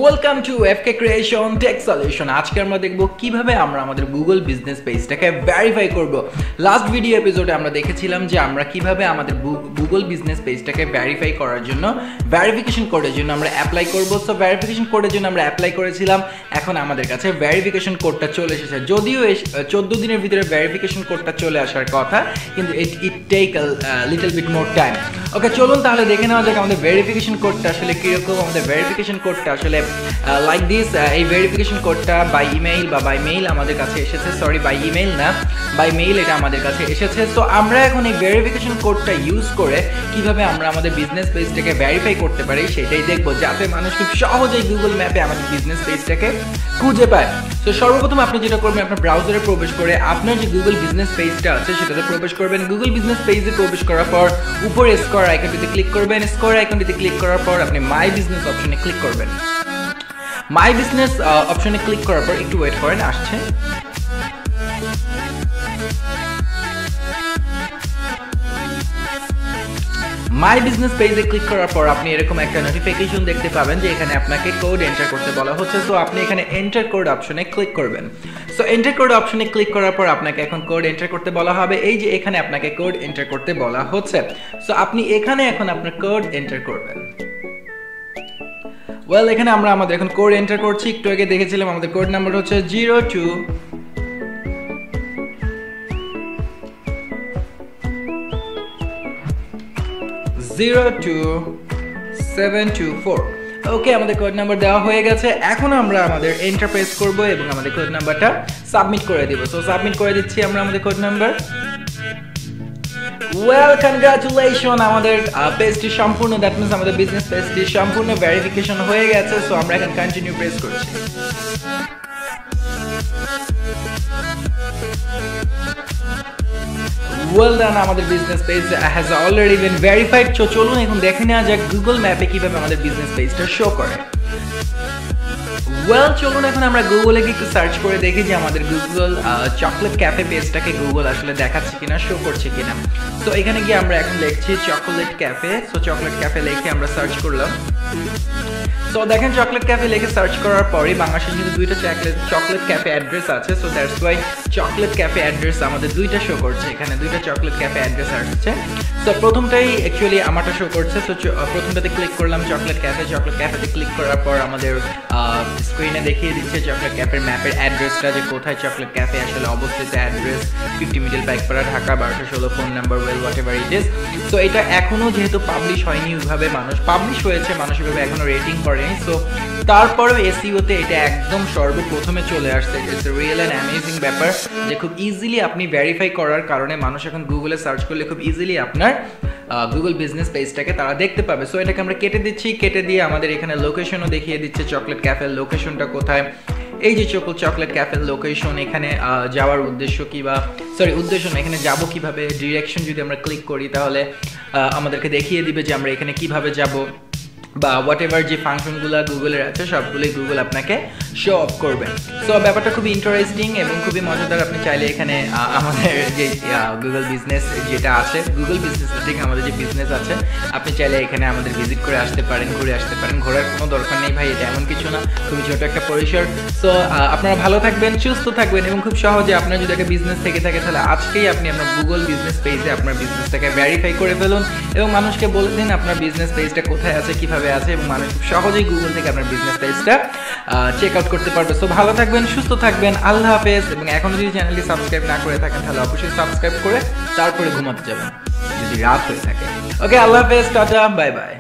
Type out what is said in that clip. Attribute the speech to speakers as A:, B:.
A: Welcome to FK creation tech solution. আজকে আমরা দেখব কিভাবে আমরা আমাদের গুগল বিজনেস পেজটাকে ভেরিফাই করব। লাস্ট ভিডিও এপিসোডে আমরা দেখেছিলাম যে আমরা কিভাবে আমাদের গুগল বিজনেস পেজটাকে ভেরিফাই করার জন্য ভেরিফিকেশন কোডের জন্য আমরা অ্যাপ্লাই করব। সো ভেরিফিকেশন কোডের জন্য আমরা অ্যাপ্লাই করেছিলাম, এখন আমাদের কাছে ভেরিফিকেশন কোডটা চলে এসেছে। যদিও 14 দিনের ভিতরে ভেরিফিকেশন কোডটা চলে আসার কথা, কিন্তু it take little bit more time. Okay, চলুন তাহলে দেখে নেওয়া যাক আমাদের ভেরিফিকেশন কোডটা আসলে কীরকম। আমাদের ভেরিফিকেশন কোডটা আসলে লাইক দিস। এই ভেরিফিকেশন কোডটা বাই ইমেইল বা বাই মেইল আমাদের কাছে এসেছে। সরি, বাই ইমেইল না, বাই মেইল এটা আমাদের কাছে এসেছে। তো আমরা এখন এই ভেরিফিকেশন কোডটা ইউজ করে কিভাবে আমরা আমাদের বিজনেস পেজটাকে ভেরিফাই করতে পারি সেটাই দেখবো, যাতে মানুষ খুব সহজেই গুগল ম্যাপে আমাদের বিজনেস পেজটাকে খুঁজে পায়। তো সর্বপ্রথম আপনি যেটা করবেন, আপনার ব্রাউজারে প্রবেশ করে আপনার যে গুগল বিজনেস পেজটা আছে সেটাতে প্রবেশ করবেন। গুগল বিজনেস পেজে প্রবেশ করার পর উপরে স্কোর আইকনটিতে ক্লিক করবেন। স্কোর আইকনটিতে ক্লিক করার পর আপনি মাই বিজনেস অপশনে ক্লিক করবেন। মাই বিজনেস অপশনে ক্লিক করার পর একটু ওয়েট করেন, আসছে। মাই বিজনেস পেজে ক্লিক করার পর আপনি এরকম একটা নোটিফিকেশন দেখতে পাবেন যে এখানে আপনাকে কোড এন্টার করতে বলা হচ্ছে। তো আপনি এখানে এন্টার কোড অপশনে ক্লিক করবেন। সো এন্টার কোড অপশনে ক্লিক করার পর আপনাকে এখন কোড এন্টার করতে বলা হবে। এই যে এখানে আপনাকে কোড এন্টার করতে বলা হচ্ছে। সো আপনি এখানে এখন আপনার কোড এন্টার করবেন। ওয়েল, এখানে আমরা আমাদের এখন কোড এন্টার করছি। একটু আগে দেখেছিলাম আমাদের কোড নাম্বার হচ্ছে 02724। ওকে, আমাদের কোড নাম্বার দেওয়া হয়ে গেছে। এখন আমরা আমাদের এন্টার প্রেস করব এবং আমাদের কোড নাম্বারটা সাবমিট করে দিব। সো সাবমিট করে দিচ্ছি আমরা আমাদের কোড নাম্বার। ওয়েল, কনগ্রাচুলেশন, আমাদের পেজটি সম্পূর্ণ, দ্যাট মিন্স আমাদের বিজনেস পেজটি সম্পূর্ণ ভেরিফিকেশন হয়ে গেছে। সো আমরা এখন কন্টিনিউ প্রেস করছি। ওয়েল ডান, আমাদের business page has already been verified. তো চলুন এখন দেখে নেওয়া যাক গুগল ম্যাপে কিভাবে আমাদের বিজনেস পেজটা শো করে। ওয়েল, চলুন এখন আমরা গুগলে একটু সার্চ করে দেখি যে আমাদের গুগল চকলেট ক্যাফে পেজটাকে গুগল আসলে দেখাচ্ছে কিনা, শো করছে কিনা। তো এখানে গিয়ে আমরা এখন লিখছি chocolate cafe. So chocolate cafe লিখে আমরা সার্চ করলাম। সো দেখেন, চকলেট ক্যাফে লিখে সার্চ করার পরই বাংলাদেশে কিন্তু দুইটা চকলেট ক্যাফে অ্যাড্রেস আছে। So that's why chocolate cafe address আমাদের দুইটা শো করছে। এখানে দুইটা চকলেট ক্যাফে অ্যাড্রেস আসছে। সো প্রথমটাই অ্যাকচুয়ালি আমারটা শো করছে। সো প্রথমটাতে ক্লিক করলাম চকলেট ক্যাফে। চকলেট ক্যাফেতে ক্লিক করার পর আমাদের স্ক্রিনে দেখিয়ে দিচ্ছে চকলেট ক্যাফের ম্যাপের অ্যাড্রেসটা, যে কোথায় চকলেট ক্যাফে আসলে অবস্থিত। Address 50 middle Paikpara, Dhaka 1216, phone number well what ever it is. So এটা এখনো যেহেতু পাবলিশ হয়নি, ওইভাবে পাবলিশ হয়েছে, মানুষ এভাবে এখনো রেটিং করেনি। সো তারপরেও এসইওতে এটা একদম সর্বপ্রথমে চলে আসছে। ইটস রিয়েল অ্যান্ড অ্যামেজিং ব্যাপার যে খুব ইজিলি আপনি ভেরিফাই করার কারণে মানুষ এখন গুগলে সার্চ করলে খুব ইজিলি আপনার গুগল বিজনেস পেজটাকে তারা দেখতে পাবে। সো এটাকে আমরা কেটে দিচ্ছি। কেটে দিয়ে আমাদের এখানে লোকেশনও দেখিয়ে দিচ্ছে চকলেট ক্যাফের লোকেশনটা কোথায়। এই যে চকলেট ক্যাফের লোকেশন, এখানে যাওয়ার উদ্দেশ্য কি, বা সরি উদ্দেশ্য না, এখানে যাবো কিভাবে, ডিরেকশন যদি আমরা ক্লিক করি তাহলে আমাদেরকে দেখিয়ে দিবে যে আমরা এখানে কিভাবে যাব, বা হোয়াট এভার যে ফাংশনগুলো গুগলের আছে সবগুলোই গুগল আপনাকে শো অফ করবে। সো ব্যাপারটা খুবই ইন্টারেস্টিং এবং খুবই মজাদার। আপনি চাইলে এখানে আমাদের যে গুগল বিজনেস যেটা আছে, গুগল বিজনেস থেকে আমাদের যে বিজনেস আছে, আপনি চাইলে এখানে আমাদের ভিজিট করে আসতে পারেন, ঘুরে আসতে পারেন। ঘোরার কোনো দরকার নেই ভাই, এটা এমন কিছু না, খুবই ছোট একটা পরিসর। সো আপনারা ভালো থাকবেন, সুস্থ থাকবেন এবং খুব সহজে আপনার যদি একটা বিজনেস থেকে থাকে তাহলে আজকেই আপনি আপনার গুগল বিজনেস পেজে আপনার বিজনেসটাকে ভেরিফাই করে ফেলুন এবং মানুষকে বলে দিন আপনার বিজনেস পেজটা কোথায় আছে, কিভাবে আছে, এবং মানুষ খুব সহজেই গুগল থেকে আপনার বিজনেস পেজটা চেক আউট করতে পারবে। সো ভালো থাকবেন, সুস্থ থাকবেন, আল্লাহ হাফেজ। এবং এখনো যদি চ্যানেলটি সাবস্ক্রাইব না করে থাকেন তাহলে অবশ্যই সাবস্ক্রাইব করে তারপরে ঘুমাতে যাবেন যদি রাত হয়ে থাকে। ওকে, আল্লাহ হাফেজ, টাটা, বাই বাই।